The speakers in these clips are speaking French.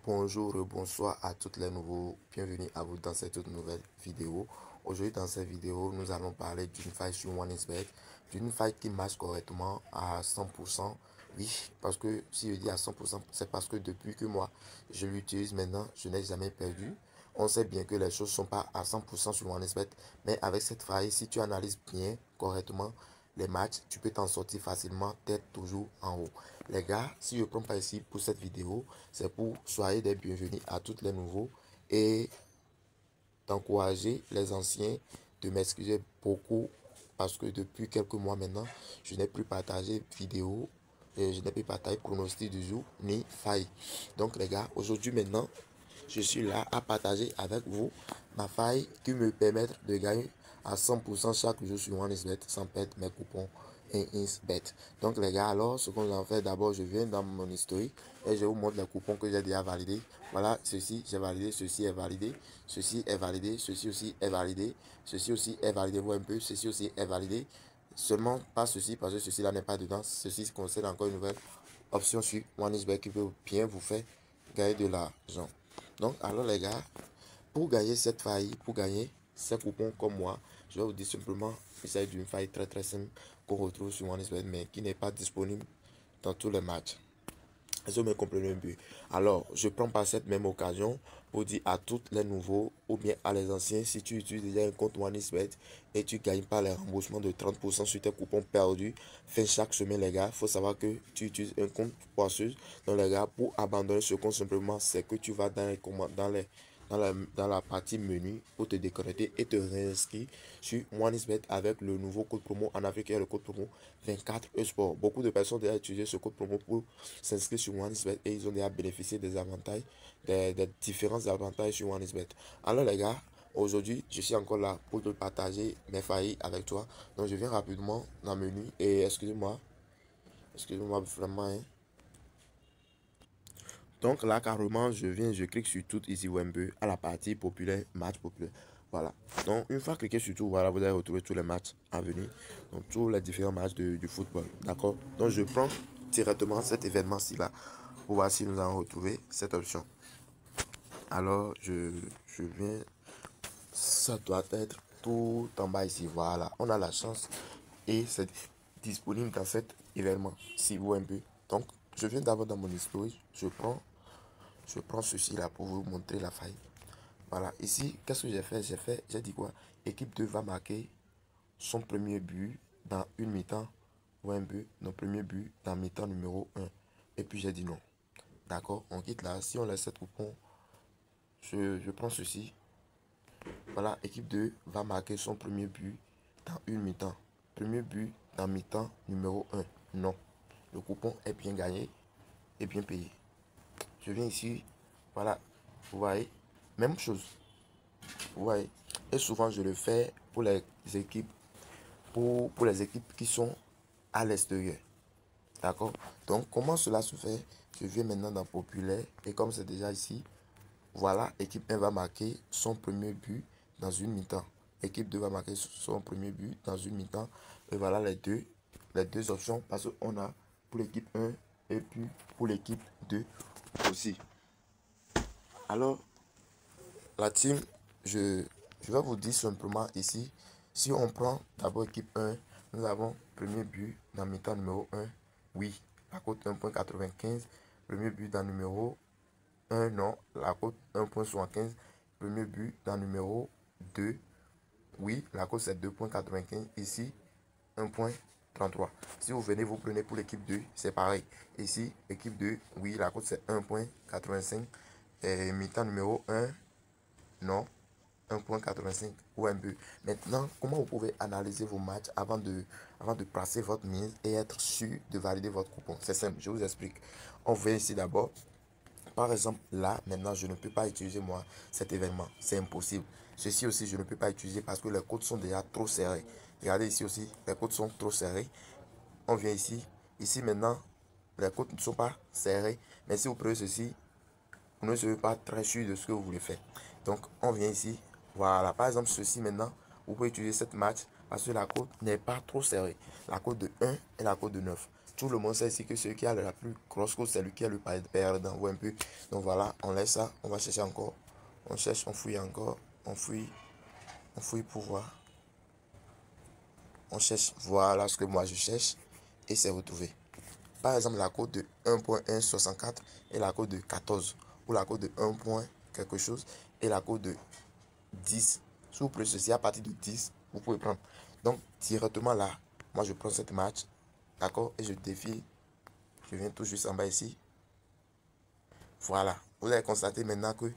Bonjour, bonsoir à toutes les nouveaux. Bienvenue à vous dans cette nouvelle vidéo. Aujourd'hui, dans cette vidéo, nous allons parler d'une faille sur OneXBet, d'une faille qui marche correctement à 100%. Oui, parce que si je dis à 100%, c'est parce que depuis que moi, je l'utilise maintenant, je n'ai jamais perdu. On sait bien que les choses ne sont pas à 100% sur OneXBet, mais avec cette faille, si tu analyses bien, correctement, les matchs, tu peux t'en sortir facilement, tête toujours en haut. Les gars, si je prends pas ici pour cette vidéo, c'est pour soyez des bienvenus à tous les nouveaux et d'encourager les anciens de m'excuser beaucoup parce que depuis quelques mois maintenant, je n'ai plus partagé vidéo, et je n'ai plus partagé pronostic du jour ni faille. Donc les gars, aujourd'hui maintenant, je suis là à partager avec vous ma faille qui me permet de gagner à 100% chaque jour sur OneXBet sans perdre mes coupons et InsBet. Donc les gars, alors ce qu'on va faire d'abord, je viens dans mon historique et je vous montre les coupons que j'ai déjà validés. Voilà, ceci j'ai validé, ceci est validé, ceci est validé, ceci aussi est validé, ceci aussi est validé, vous un peu, ceci aussi est validé. Seulement pas ceci parce que ceci là n'est pas dedans. Ceci concerne encore une nouvelle option sur OneXBet qui peut bien vous faire gagner de l'argent. Donc, alors les gars, pour gagner cette faille, pour gagner ces coupons comme moi, je vais vous dire simplement qu'il s'agit d'une faille très très simple qu'on retrouve sur OneXBet mais qui n'est pas disponible dans tous les matchs. Ils ont me comprenez un peu. Alors, je prends par cette même occasion pour dire à tous les nouveaux ou bien à les anciens, si tu utilises déjà un compte OneXBet et tu gagnes pas les remboursements de 30% sur tes coupons perdus, fin chaque semaine, les gars, il faut savoir que tu utilises un compte poisseuse. Donc, les gars, pour abandonner ce compte, simplement, c'est que tu vas dans les commandes, dans la partie menu pour te déconnecter et te réinscrire sur OneXBet avec le nouveau code promo en Afrique et le code promo 24 eSport. Beaucoup de personnes ont déjà utilisé ce code promo pour s'inscrire sur OneXBet et ils ont déjà bénéficié des avantages, des différents avantages sur OneXBet. Alors les gars, aujourd'hui, je suis encore là pour te partager mes failles avec toi. Donc je viens rapidement dans le menu et excusez-moi vraiment, hein. Donc là, carrément, je viens, je clique sur tout ici, Wembe, à la partie populaire, match populaire. Voilà. Donc, une fois cliqué sur tout, voilà, vous allez retrouver tous les matchs à venir. Donc, tous les différents matchs du football. D'accord. Donc, je prends directement cet événement-ci là pour voir si nous allons retrouver cette option. Alors, je viens. Ça doit être tout en bas ici. Voilà. On a la chance et c'est disponible dans cet événement. Si vous un peu. Donc, je viens d'abord dans mon historique. Je prends ceci là pour vous montrer la faille. Voilà, ici, qu'est-ce que j'ai fait? J'ai dit quoi? Équipe 2 va marquer son premier but dans une mi-temps ou un but, notre premier but dans mi-temps numéro 1. Et puis j'ai dit non. D'accord, on quitte là. Si on laisse cette coupon, je prends ceci. Voilà, équipe 2 va marquer son premier but dans une mi-temps. Premier but dans mi-temps numéro 1. Non. Le coupon est bien gagné et bien payé. Je viens ici. Voilà, vous voyez, même chose. Vous voyez. Et souvent, je le fais pour les équipes, pour les équipes qui sont à l'extérieur. D'accord. Donc, comment cela se fait? Je viens maintenant dans Populaire. Et comme c'est déjà ici, voilà, équipe 1 va marquer son premier but dans une mi-temps. Équipe 2 va marquer son premier but dans une mi-temps. Et voilà les deux options parce qu'on a pour l'équipe 1 et puis pour l'équipe 2 aussi. Alors, la team, je vais vous dire simplement ici, si on prend d'abord équipe 1, nous avons premier but dans mi-temps numéro 1, oui, la cote 1.95, premier but dans numéro 1, non, la cote 1.75, premier but dans numéro 2, oui, la cote c'est 2.95, ici 1.33. Si vous venez, vous prenez pour l'équipe 2, c'est pareil. Ici, équipe 2, oui, la cote c'est 1.85, et mi-temps numéro 1, non, 1.85 ou un but. Maintenant, comment vous pouvez analyser vos matchs avant de placer votre mise et être sûr de valider votre coupon? C'est simple, je vous explique. On fait ici d'abord. Par exemple, là, maintenant, je ne peux pas utiliser moi cet événement. C'est impossible. Ceci aussi, je ne peux pas utiliser parce que les codes sont déjà trop serrés. Regardez ici aussi, les codes sont trop serrés. On vient ici. Ici, maintenant, les codes ne sont pas serrés. Mais si vous prenez ceci, vous ne serez pas très sûr de ce que vous voulez faire. Donc, on vient ici. Voilà, par exemple, ceci maintenant, vous pouvez utiliser cette match parce que la cote n'est pas trop serrée. La cote de 1 et la cote de 9. tout le monde sait ici que celui qui a la plus grosse cote, c'est lui qui a le perdant. Ou un peu. Donc voilà, on laisse ça. On va chercher encore. On cherche, on fouille encore. On fouille pour voir. On cherche, voilà ce que moi je cherche. Et c'est retrouvé. Par exemple, la cote de 1.164 et la cote de 14. Ou la cote de 1 point quelque chose et la cote de 10. Si vous prenez ceci à partir de 10, vous pouvez prendre. Donc, directement là, moi je prends cette match. D'accord? Et je défile. Je viens tout juste en bas ici. Voilà. Vous allez constater maintenant que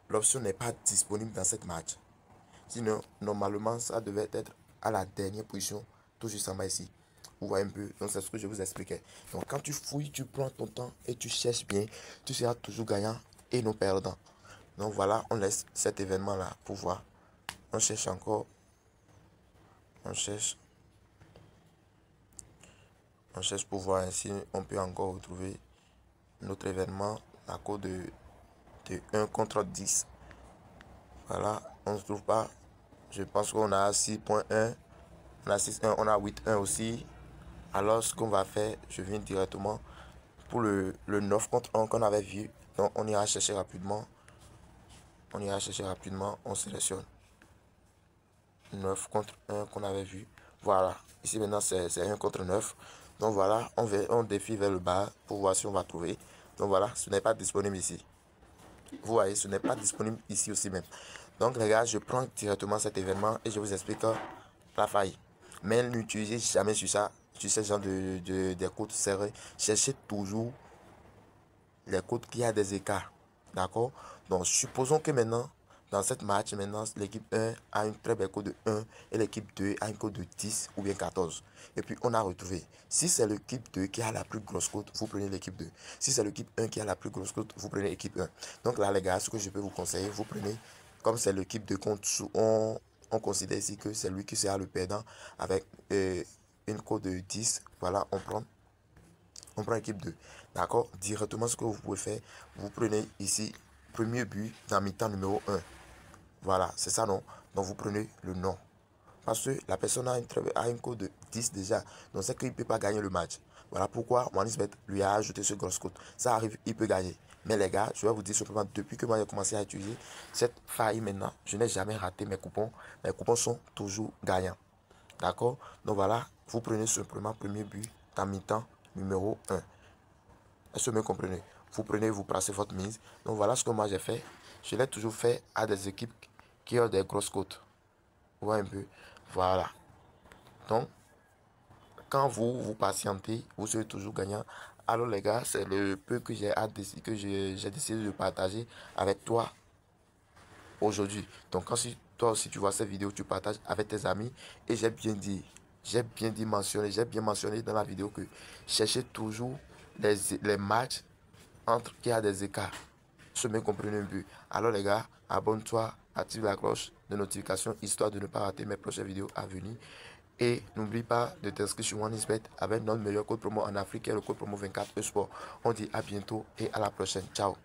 l'option n'est pas disponible dans cette match. Sinon, normalement, ça devait être à la dernière position, tout juste en bas ici. Vous voyez un peu, donc c'est ce que je vous expliquais. Donc quand tu fouilles, tu prends ton temps et tu cherches bien, tu seras toujours gagnant et non perdant. Donc voilà, on laisse cet événement là pour voir. On cherche encore. On cherche pour voir ainsi on peut encore retrouver notre événement, la cote de 1 contre 10. Voilà, on ne se trouve pas. Je pense qu'on a 6.1, on a 6.1, on a 8.1 aussi. Alors ce qu'on va faire, je viens directement pour le 9 contre 1 qu'on avait vu. Donc on ira chercher rapidement. On sélectionne 9 contre 1 qu'on avait vu. Voilà, ici maintenant c'est 1 contre 9. Donc voilà, on défile vers le bas pour voir si on va trouver. Donc voilà, ce n'est pas disponible ici. Vous voyez, ce n'est pas disponible ici aussi même. Donc les gars, je prends directement cet événement et je vous explique la faille. Mais n'utilisez jamais sur ça, sur ce genre des codes serrés. Cherchez toujours les codes qui a des écarts. D'accord? Donc supposons que maintenant, dans cette match, maintenant, l'équipe 1 a une très belle cote de 1 et l'équipe 2 a une cote de 10 ou bien 14. Et puis on a retrouvé. Si c'est l'équipe 2 qui a la plus grosse cote, vous prenez l'équipe 2. Si c'est l'équipe 1 qui a la plus grosse cote, vous prenez l'équipe 1. Donc là les gars, ce que je peux vous conseiller, vous prenez, comme c'est l'équipe de compte, on considère ici que c'est lui qui sera le perdant avec une cote de 10. Voilà, on prend l'équipe 2. D'accord? Directement, ce que vous pouvez faire, vous prenez ici, premier but dans mi-temps numéro 1. Voilà, c'est ça, non? Donc, vous prenez le nom. Parce que la personne a une cote de 10 déjà. Donc, c'est qu'il ne peut pas gagner le match. Voilà pourquoi OneXBet lui a ajouté ce gros code. Ça arrive, il peut gagner. Mais les gars, je vais vous dire simplement, depuis que moi j'ai commencé à utiliser cette faille maintenant, je n'ai jamais raté mes coupons. Mes coupons sont toujours gagnants. D'accord? Donc voilà, vous prenez simplement premier but dans mi-temps numéro 1. Est-ce que vous me comprenez? Vous prenez, vous placez votre mise. Donc voilà ce que moi j'ai fait. Je l'ai toujours fait à des équipes qui ont des grosses cotes. Vous voyez un peu? Voilà. Donc, quand vous patientez, vous serez toujours gagnant. Alors les gars, c'est le peu que j'ai décidé de partager avec toi aujourd'hui. Donc quand toi aussi tu vois cette vidéo, tu partages avec tes amis. Et j'ai bien mentionné dans la vidéo que cherchez toujours les matchs entre qui a des écarts. Je me comprenez un peu. Alors les gars, abonne-toi, active la cloche de notification histoire de ne pas rater mes prochaines vidéos à venir. Et n'oublie pas de t'inscrire sur OneXBet avec notre meilleur code promo en Afrique et le code promo 24 Esport. On dit à bientôt et à la prochaine. Ciao.